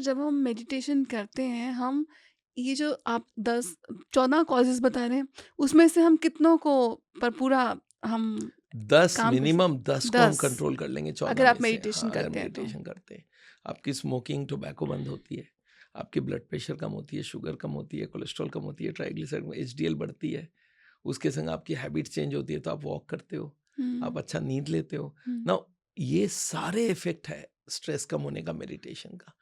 जब हम मेडिटेशन करते हैं, हम ये जो आप 10-14 कॉजेज़ बता रहे हैं, उसमें से हम कितनों को पर पूरा हम 10 काम कर मिनिमम सकते 10 को हम 10 कंट्रोल कर लेंगे 14 अगर में आप से। हाँ, मेडिटेशन अगर करते हैं तो? मेडिटेशन करते हैं। आपकी स्मोकिंग, टोबैको बंद होती है, आपकी ब्लड प्रेशर कम होती है, शुगर कम होती है, कोलेस्ट्रॉल कम होती है, ट्राइग्लिसराइड एचडीएल बढ़ती है। उसके संग आपकी हैबिट चेंज होती है, तो आप वॉक करते हो, हुँ, आप अच्छा नींद लेते हो। हुँ, नाउ ये सारे इफ़ेक्ट है स्ट्रेस कम होने का मेडिटेशन का।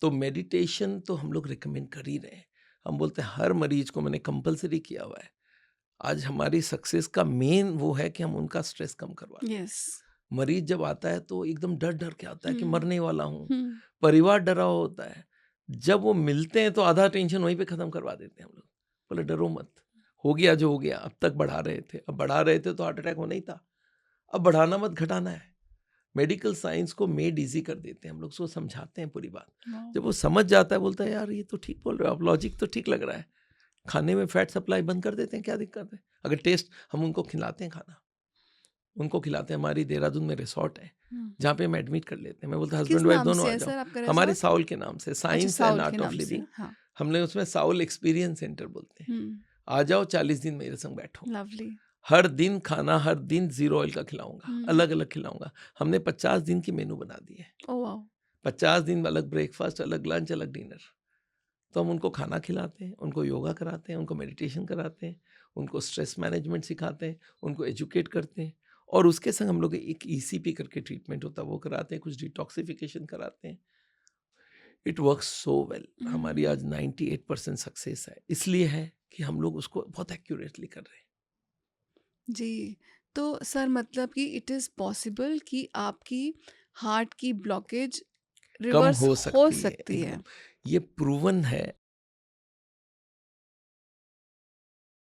तो मेडिटेशन तो हम लोग रिकमेंड कर ही रहे हैं। हम बोलते हैं हर मरीज़ को मैंने कंपल्सरी किया हुआ है। आज हमारी सक्सेस का मेन वो है कि हम उनका स्ट्रेस कम करवाते हैं। यस। मरीज जब आता है तो एकदम डर डर के आता है कि हुँ, मरने वाला हूँ, हुँ, परिवार डरा हुआ होता है। जब वो मिलते हैं तो आधा टेंशन वहीं पे खत्म करवा देते हैं हम लोग। बोले डरो मत, हो गया जो हो गया। अब तक बढ़ा रहे थे, अब बढ़ा रहे थे तो हार्ट अटैक होना ही था। अब बढ़ाना मत, घटाना है। मेडिकल साइंस को मेड इजी कर देते हैं हम लोग, उसको समझाते हैं पूरी बात। वाओ! जब वो समझ जाता है बोलता है यार ये तो ठीक बोल रहे हो आप, लॉजिक तो ठीक लग रहा है। खाने में फैट सप्लाई बंद कर देते हैं, क्या दिक्कत है? अगर टेस्ट हम उनको खिलाते हैं खाना, उनको खिलाते हैं। हमारी देहरादून में रिसॉर्ट है, हुँ। जहाँ पे हम एडमिट कर लेते हैं। मैं बोलता किस हस्बैंड वाइफ नाम दोनों से आ है जाओ। सर आपका हमारे रिज़ॉर्ट? साउल के नाम से, अच्छा, साइंस एंड साउल के आर्ट ऑफ नाम से, लिविंग। हाँ। हमने उसमें साउल एक्सपीरियंस सेंटर बोलते हैं। हुँ, आ जाओ 40 दिन मेरे संग बैठो। लवली। हर दिन खाना, हर दिन जीरो ऑयल का खिलाऊंगा, हुँ, अलग अलग खिलाऊंगा। हमने 50 दिन की मेनू बना दी है। Oh wow! 50 दिन अलग ब्रेकफास्ट, अलग लंच, अलग डिनर। तो हम उनको खाना खिलाते हैं, उनको योगा कराते हैं, उनको मेडिटेशन कराते हैं, उनको स्ट्रेस मैनेजमेंट सिखाते हैं, उनको एजुकेट करते हैं। और उसके संग हम लोग एक ईसीपी करके ट्रीटमेंट होता है वो कराते हैं, कुछ डिटॉक्सिफिकेशन कराते हैं। It works so well. हमारी हुँ, आज 98% सक्सेस है, इसलिए है कि हम लोग उसको बहुत एक्यूरेटली कर रहे हैं। जी। तो सर मतलब कि इट इज़ पॉसिबल कि आपकी हार्ट की ब्लॉकेज कम रिवर्स हो हो सकती है सकती है। एकदम। ये प्रूवन है